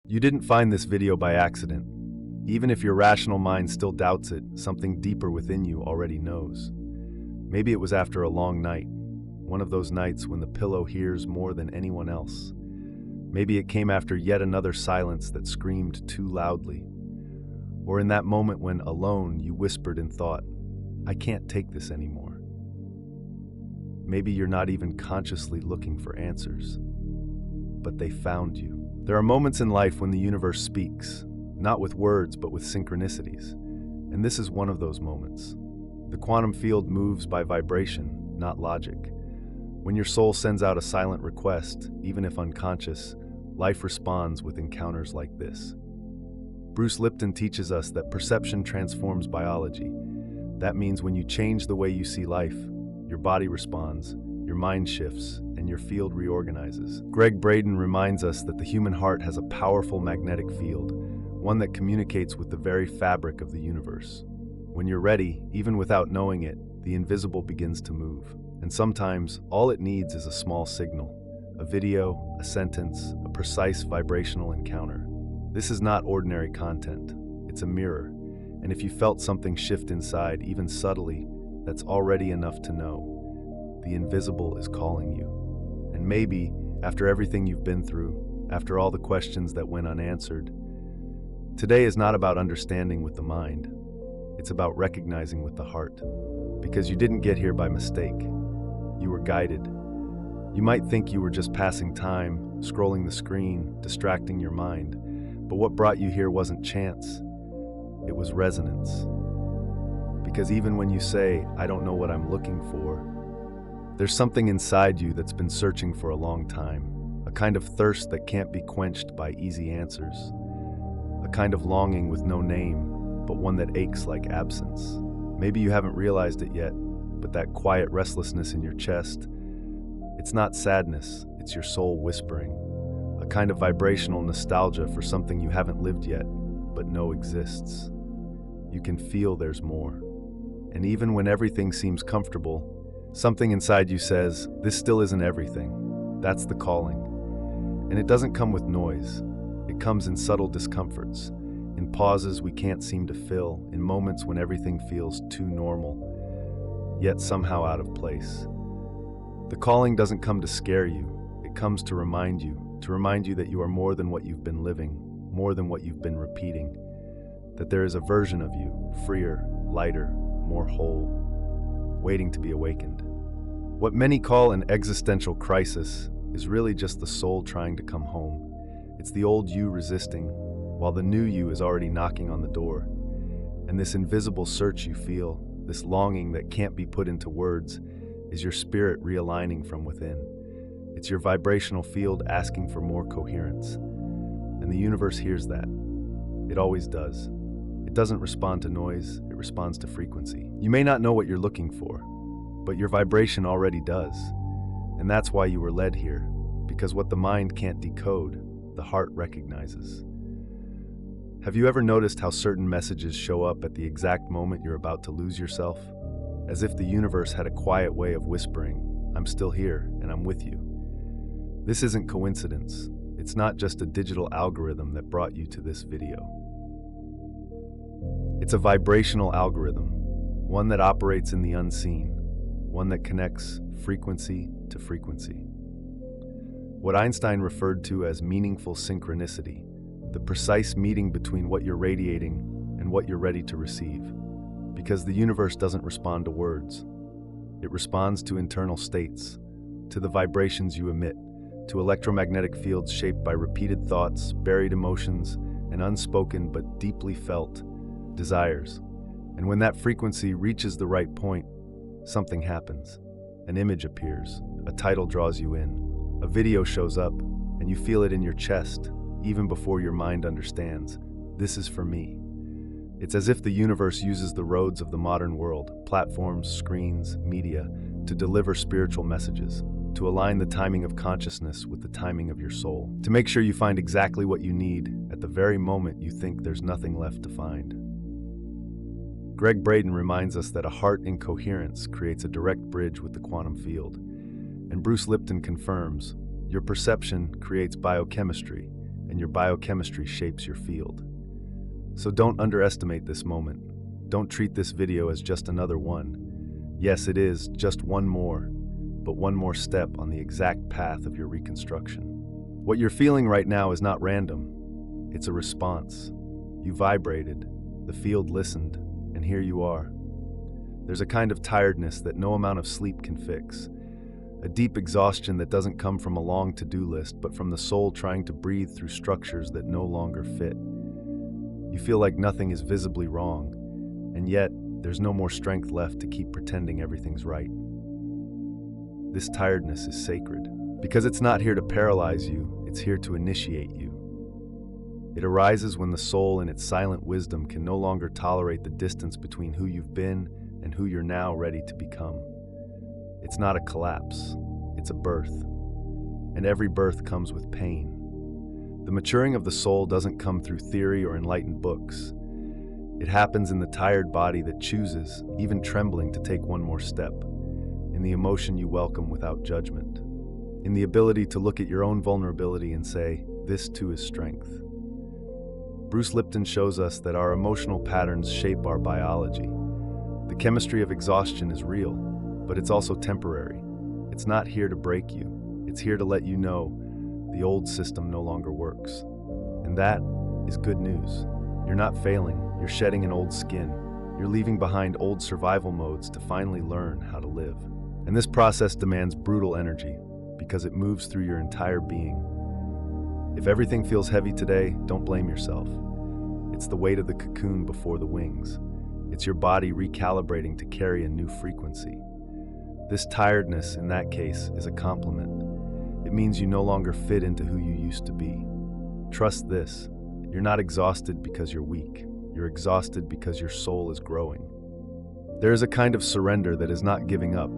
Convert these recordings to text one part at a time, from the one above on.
You didn't find this video by accident. Even if your rational mind still doubts it, something deeper within you already knows. Maybe it was after a long night, one of those nights when the pillow hears more than anyone else. Maybe it came after yet another silence that screamed too loudly. Or in that moment when, alone, you whispered in thought, "I can't take this anymore." Maybe you're not even consciously looking for answers, but they found you. There are moments in life when the universe speaks, not with words, but with synchronicities. And this is one of those moments. The quantum field moves by vibration, not logic. When your soul sends out a silent request, even if unconscious, life responds with encounters like this. Bruce Lipton teaches us that perception transforms biology. That means when you change the way you see life, your body responds, your mind shifts, and your field reorganizes. Gregg Braden reminds us that the human heart has a powerful magnetic field, one that communicates with the very fabric of the universe. When you're ready, even without knowing it, the invisible begins to move. And sometimes, all it needs is a small signal, a video, a sentence, a precise vibrational encounter. This is not ordinary content. It's a mirror. And if you felt something shift inside, even subtly, that's already enough to know. The invisible is calling you. And maybe, after everything you've been through, after all the questions that went unanswered, today is not about understanding with the mind. It's about recognizing with the heart. Because you didn't get here by mistake. You were guided. You might think you were just passing time, scrolling the screen, distracting your mind. But what brought you here wasn't chance. It was resonance. Because even when you say, "I don't know what I'm looking for," there's something inside you that's been searching for a long time, a kind of thirst that can't be quenched by easy answers, a kind of longing with no name, but one that aches like absence. Maybe you haven't realized it yet, but that quiet restlessness in your chest, it's not sadness, it's your soul whispering, a kind of vibrational nostalgia for something you haven't lived yet, but know exists. You can feel there's more. And even when everything seems comfortable, something inside you says, this still isn't everything. That's the calling. And it doesn't come with noise. It comes in subtle discomforts, in pauses we can't seem to fill, in moments when everything feels too normal, yet somehow out of place. The calling doesn't come to scare you. It comes to remind you that you are more than what you've been living, more than what you've been repeating, that there is a version of you, freer, lighter, more whole, waiting to be awakened. What many call an existential crisis is really just the soul trying to come home. It's the old you resisting, while the new you is already knocking on the door. And this invisible search you feel, this longing that can't be put into words, is your spirit realigning from within. It's your vibrational field asking for more coherence. And the universe hears that. It always does. It doesn't respond to noise, it responds to frequency. You may not know what you're looking for, but your vibration already does. And that's why you were led here, because what the mind can't decode, the heart recognizes. Have you ever noticed how certain messages show up at the exact moment you're about to lose yourself? As if the universe had a quiet way of whispering, "I'm still here and I'm with you." This isn't coincidence. It's not just a digital algorithm that brought you to this video. It's a vibrational algorithm, one that operates in the unseen, one that connects frequency to frequency. What Einstein referred to as meaningful synchronicity, the precise meeting between what you're radiating and what you're ready to receive. Because the universe doesn't respond to words. It responds to internal states, to the vibrations you emit, to electromagnetic fields shaped by repeated thoughts, buried emotions, and unspoken but deeply felt desires. And when that frequency reaches the right point, something happens. An image appears, a title draws you in, a video shows up, and you feel it in your chest, even before your mind understands. This is for me. It's as if the universe uses the roads of the modern world, platforms, screens, media, to deliver spiritual messages, to align the timing of consciousness with the timing of your soul, to make sure you find exactly what you need at the very moment you think there's nothing left to find. Gregg Braden reminds us that a heart in coherence creates a direct bridge with the quantum field. And Bruce Lipton confirms, your perception creates biochemistry, and your biochemistry shapes your field. So don't underestimate this moment. Don't treat this video as just another one. Yes, it is just one more, but one more step on the exact path of your reconstruction. What you're feeling right now is not random. It's a response. You vibrated, the field listened, and here you are. There's a kind of tiredness that no amount of sleep can fix. A deep exhaustion that doesn't come from a long to-do list, but from the soul trying to breathe through structures that no longer fit. You feel like nothing is visibly wrong, and yet there's no more strength left to keep pretending everything's right. This tiredness is sacred, because it's not here to paralyze you, it's here to initiate you. It arises when the soul in its silent wisdom can no longer tolerate the distance between who you've been and who you're now ready to become. It's not a collapse, it's a birth. And every birth comes with pain. The maturing of the soul doesn't come through theory or enlightened books. It happens in the tired body that chooses, even trembling, to take one more step, in the emotion you welcome without judgment, in the ability to look at your own vulnerability and say, this too is strength. Bruce Lipton shows us that our emotional patterns shape our biology. The chemistry of exhaustion is real, but it's also temporary. It's not here to break you. It's here to let you know the old system no longer works. And that is good news. You're not failing. You're shedding an old skin. You're leaving behind old survival modes to finally learn how to live. And this process demands brutal energy because it moves through your entire being. If everything feels heavy today, don't blame yourself. It's the weight of the cocoon before the wings. It's your body recalibrating to carry a new frequency. This tiredness, in that case, is a compliment. It means you no longer fit into who you used to be. Trust this. You're not exhausted because you're weak. You're exhausted because your soul is growing. There is a kind of surrender that is not giving up.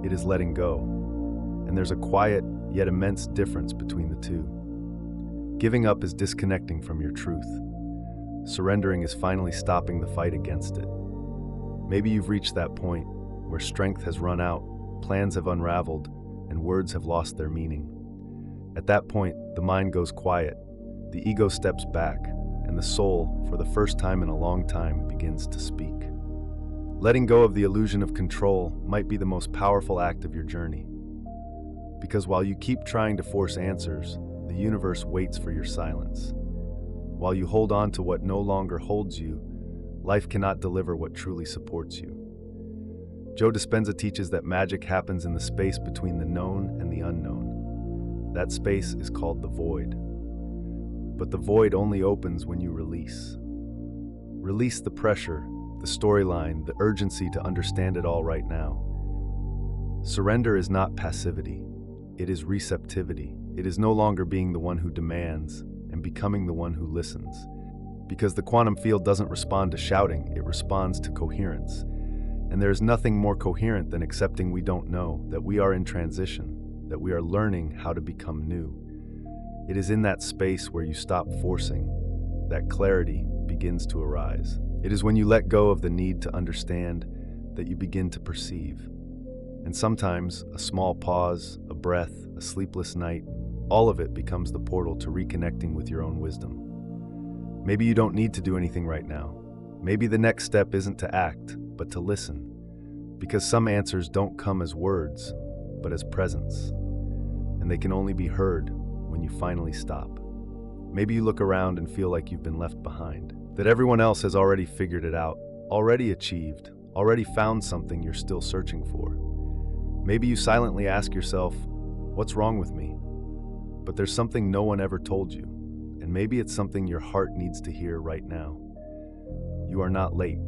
It is letting go. And there's a quiet, yet immense difference between the two. Giving up is disconnecting from your truth. Surrendering is finally stopping the fight against it. Maybe you've reached that point where strength has run out, plans have unraveled, and words have lost their meaning. At that point, the mind goes quiet, the ego steps back, and the soul, for the first time in a long time, begins to speak. Letting go of the illusion of control might be the most powerful act of your journey. Because while you keep trying to force answers, the universe waits for your silence. While you hold on to what no longer holds you, life cannot deliver what truly supports you. Joe Dispenza teaches that magic happens in the space between the known and the unknown. That space is called the void. But the void only opens when you release. Release the pressure, the storyline, the urgency to understand it all right now. Surrender is not passivity. It is receptivity. It is no longer being the one who demands and becoming the one who listens. Because the quantum field doesn't respond to shouting, it responds to coherence. And there is nothing more coherent than accepting we don't know, that we are in transition, that we are learning how to become new. It is in that space where you stop forcing, that clarity begins to arise. It is when you let go of the need to understand that you begin to perceive. And sometimes a small pause, a breath, a sleepless night, all of it becomes the portal to reconnecting with your own wisdom. Maybe you don't need to do anything right now. Maybe the next step isn't to act, but to listen. Because some answers don't come as words, but as presence. And they can only be heard when you finally stop. Maybe you look around and feel like you've been left behind, that everyone else has already figured it out, already achieved, already found something you're still searching for. Maybe you silently ask yourself, what's wrong with me? But there's something no one ever told you, and maybe it's something your heart needs to hear right now. You are not late.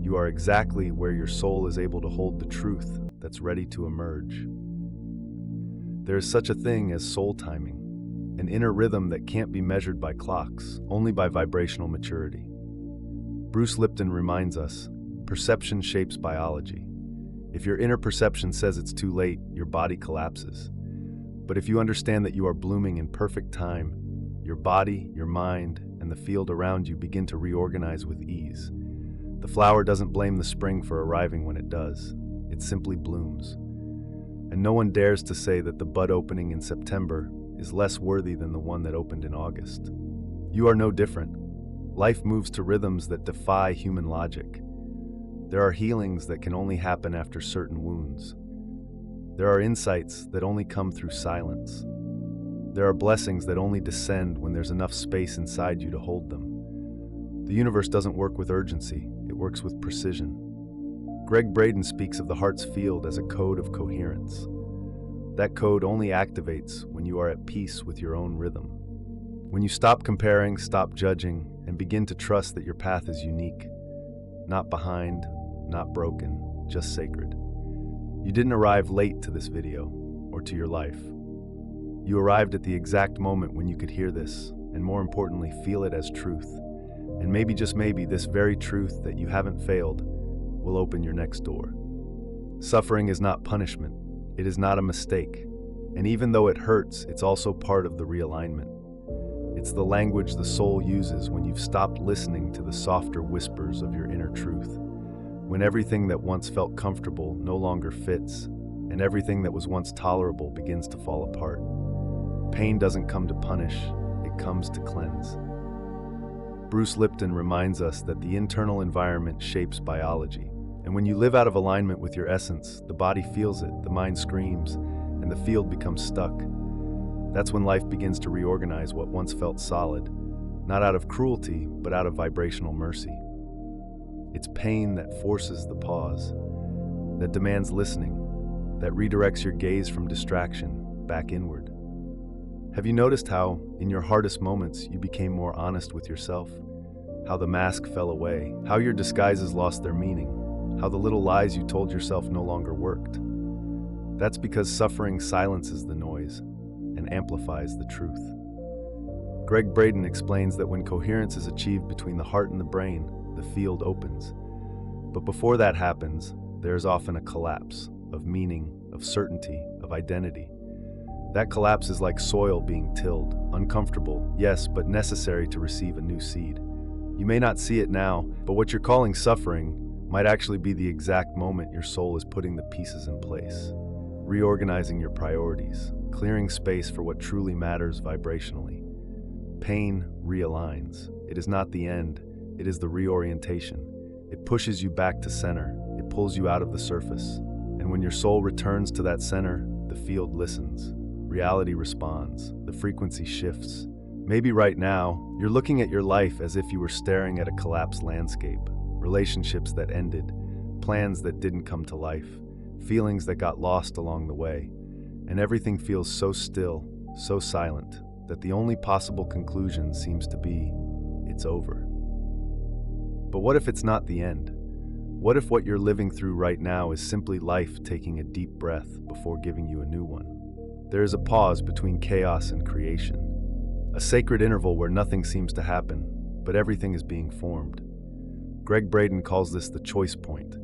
You are exactly where your soul is able to hold the truth that's ready to emerge. There is such a thing as soul timing, an inner rhythm that can't be measured by clocks, only by vibrational maturity. Bruce Lipton reminds us, perception shapes biology. If your inner perception says it's too late, your body collapses. But if you understand that you are blooming in perfect time, your body, your mind, and the field around you begin to reorganize with ease. The flower doesn't blame the spring for arriving when it does. It simply blooms. And no one dares to say that the bud opening in September is less worthy than the one that opened in August. You are no different. Life moves to rhythms that defy human logic. There are healings that can only happen after certain wounds. There are insights that only come through silence. There are blessings that only descend when there's enough space inside you to hold them. The universe doesn't work with urgency, it works with precision. Greg Braden speaks of the heart's field as a code of coherence. That code only activates when you are at peace with your own rhythm. When you stop comparing, stop judging, and begin to trust that your path is unique. Not behind, not broken, just sacred. You didn't arrive late to this video, or to your life. You arrived at the exact moment when you could hear this, and more importantly, feel it as truth. And maybe, just maybe, this very truth that you haven't failed will open your next door. Suffering is not punishment. It is not a mistake. And even though it hurts, it's also part of the realignment. It's the language the soul uses when you've stopped listening to the softer whispers of your inner truth. When everything that once felt comfortable no longer fits, and everything that was once tolerable begins to fall apart. Pain doesn't come to punish, it comes to cleanse. Bruce Lipton reminds us that the internal environment shapes biology. And when you live out of alignment with your essence, the body feels it, the mind screams, and the field becomes stuck. That's when life begins to reorganize what once felt solid, not out of cruelty, but out of vibrational mercy. It's pain that forces the pause, that demands listening, that redirects your gaze from distraction back inward. Have you noticed how, in your hardest moments, you became more honest with yourself? How the mask fell away, how your disguises lost their meaning, how the little lies you told yourself no longer worked? That's because suffering silences the noise and amplifies the truth. Greg Braden explains that when coherence is achieved between the heart and the brain, the field opens. But before that happens, there's often a collapse of meaning, of certainty, of identity. That collapse is like soil being tilled, uncomfortable, yes, but necessary to receive a new seed. You may not see it now, but what you're calling suffering might actually be the exact moment your soul is putting the pieces in place, reorganizing your priorities, clearing space for what truly matters vibrationally. Pain realigns. It is not the end, it is the reorientation. It pushes you back to center, it pulls you out of the surface. And when your soul returns to that center, the field listens. Reality responds, the frequency shifts. Maybe right now, you're looking at your life as if you were staring at a collapsed landscape. Relationships that ended, plans that didn't come to life, feelings that got lost along the way. And everything feels so still, so silent, that the only possible conclusion seems to be, it's over. But what if it's not the end? What if what you're living through right now is simply life taking a deep breath before giving you a new one? There is a pause between chaos and creation, a sacred interval where nothing seems to happen, but everything is being formed. Greg Braden calls this the choice point,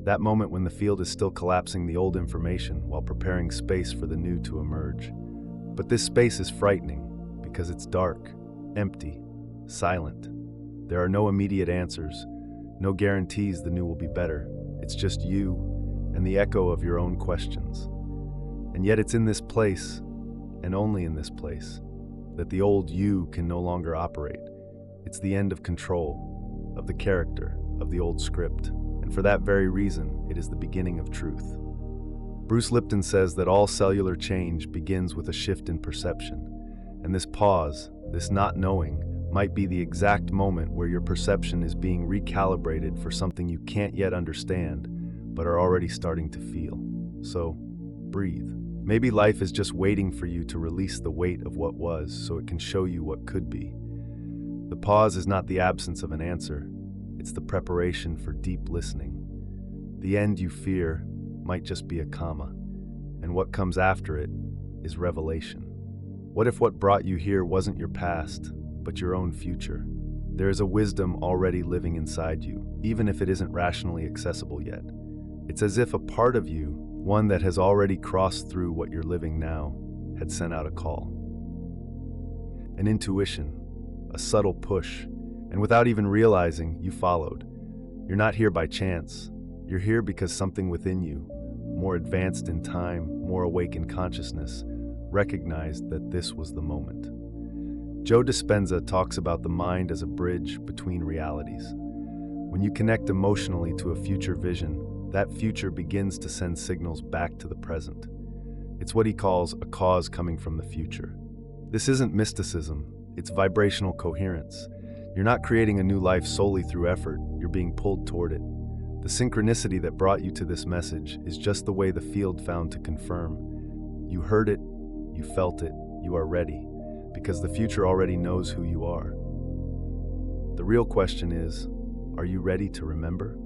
that moment when the field is still collapsing the old information while preparing space for the new to emerge. But this space is frightening because it's dark, empty, silent. There are no immediate answers, no guarantees the new will be better. It's just you and the echo of your own questions. And yet it's in this place, and only in this place, that the old you can no longer operate. It's the end of control, of the character, of the old script. And for that very reason, it is the beginning of truth. Bruce Lipton says that all cellular change begins with a shift in perception. And this pause, this not knowing, might be the exact moment where your perception is being recalibrated for something you can't yet understand, but are already starting to feel. So, breathe. Maybe life is just waiting for you to release the weight of what was so it can show you what could be. The pause is not the absence of an answer, it's the preparation for deep listening. The end you fear might just be a comma, and what comes after it is revelation. What if what brought you here wasn't your past, but your own future? There is a wisdom already living inside you, even if it isn't rationally accessible yet. It's as if a part of you, one that has already crossed through what you're living now, had sent out a call. An intuition, a subtle push, and without even realizing, you followed. You're not here by chance. You're here because something within you, more advanced in time, more awake in consciousness, recognized that this was the moment. Joe Dispenza talks about the mind as a bridge between realities. When you connect emotionally to a future vision, that future begins to send signals back to the present. It's what he calls a cause coming from the future. This isn't mysticism, it's vibrational coherence. You're not creating a new life solely through effort, you're being pulled toward it. The synchronicity that brought you to this message is just the way the field found to confirm. You heard it, you felt it, you are ready, because the future already knows who you are. The real question is, are you ready to remember?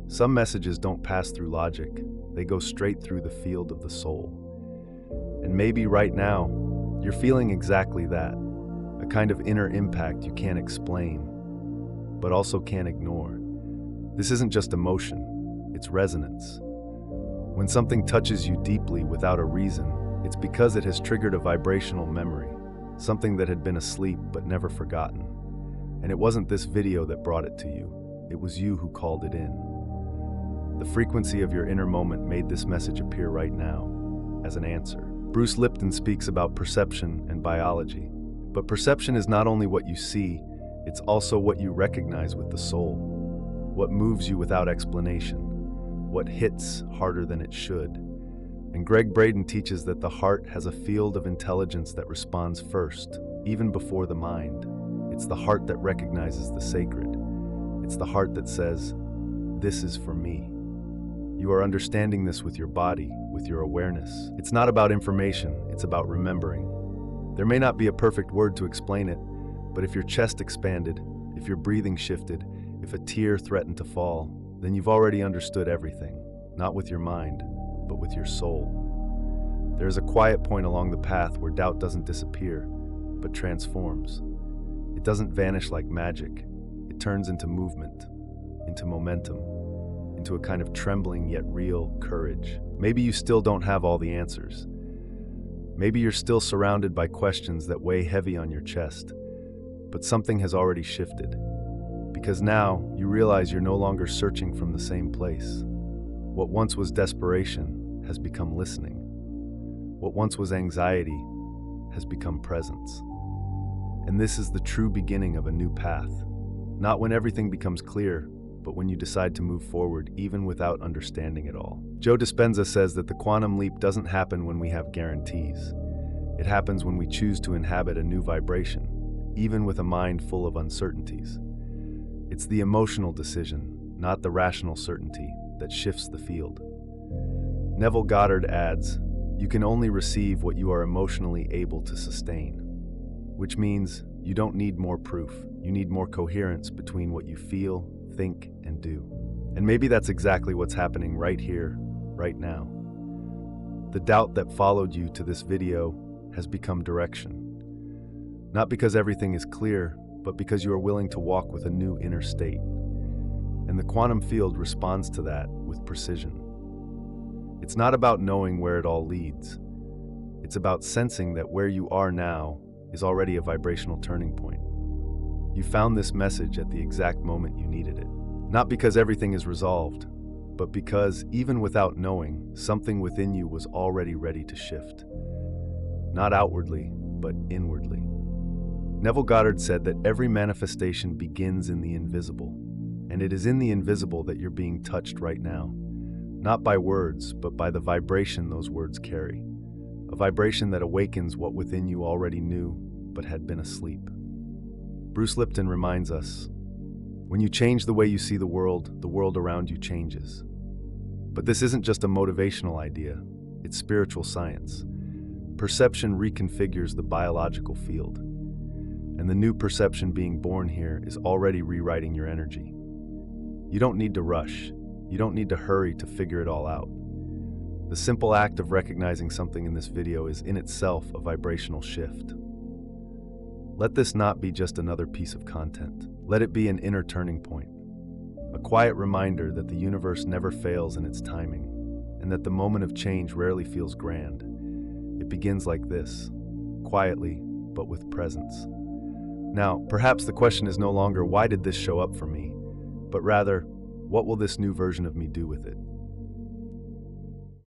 Some messages don't pass through logic, they go straight through the field of the soul. And maybe right now, you're feeling exactly that, a kind of inner impact you can't explain, but also can't ignore. This isn't just emotion, it's resonance. When something touches you deeply without a reason, it's because it has triggered a vibrational memory, something that had been asleep but never forgotten. And it wasn't this video that brought it to you, it was you who called it in. The frequency of your inner moment made this message appear right now, as an answer. Bruce Lipton speaks about perception and biology. But perception is not only what you see, it's also what you recognize with the soul. What moves you without explanation. What hits harder than it should. And Greg Braden teaches that the heart has a field of intelligence that responds first, even before the mind. It's the heart that recognizes the sacred. It's the heart that says, "This is for me." You are understanding this with your body, with your awareness. It's not about information, it's about remembering. There may not be a perfect word to explain it, but if your chest expanded, if your breathing shifted, if a tear threatened to fall, then you've already understood everything, not with your mind, but with your soul. There is a quiet point along the path where doubt doesn't disappear, but transforms. It doesn't vanish like magic. It turns into movement, into momentum, into a kind of trembling yet real courage. Maybe you still don't have all the answers. Maybe you're still surrounded by questions that weigh heavy on your chest, but something has already shifted. Because now you realize you're no longer searching from the same place. What once was desperation has become listening. What once was anxiety has become presence. And this is the true beginning of a new path. Not when everything becomes clear, but when you decide to move forward even without understanding it all. Joe Dispenza says that the quantum leap doesn't happen when we have guarantees. It happens when we choose to inhabit a new vibration, even with a mind full of uncertainties. It's the emotional decision, not the rational certainty, that shifts the field. Neville Goddard adds, "You can only receive what you are emotionally able to sustain," which means you don't need more proof. You need more coherence between what you feel, think, and do. And maybe that's exactly what's happening right here, right now. The doubt that followed you to this video has become direction. Not because everything is clear, but because you are willing to walk with a new inner state. And the quantum field responds to that with precision. It's not about knowing where it all leads. It's about sensing that where you are now is already a vibrational turning point. You found this message at the exact moment you needed it. Not because everything is resolved, but because, even without knowing, something within you was already ready to shift. Not outwardly, but inwardly. Neville Goddard said that every manifestation begins in the invisible, and it is in the invisible that you're being touched right now. Not by words, but by the vibration those words carry. A vibration that awakens what within you already knew, but had been asleep. Bruce Lipton reminds us, when you change the way you see the world around you changes. But this isn't just a motivational idea, it's spiritual science. Perception reconfigures the biological field, and the new perception being born here is already rewriting your energy. You don't need to rush, you don't need to hurry to figure it all out. The simple act of recognizing something in this video is in itself a vibrational shift. Let this not be just another piece of content. Let it be an inner turning point. A quiet reminder that the universe never fails in its timing, and that the moment of change rarely feels grand. It begins like this, quietly, but with presence. Now, perhaps the question is no longer, why did this show up for me? But rather, what will this new version of me do with it?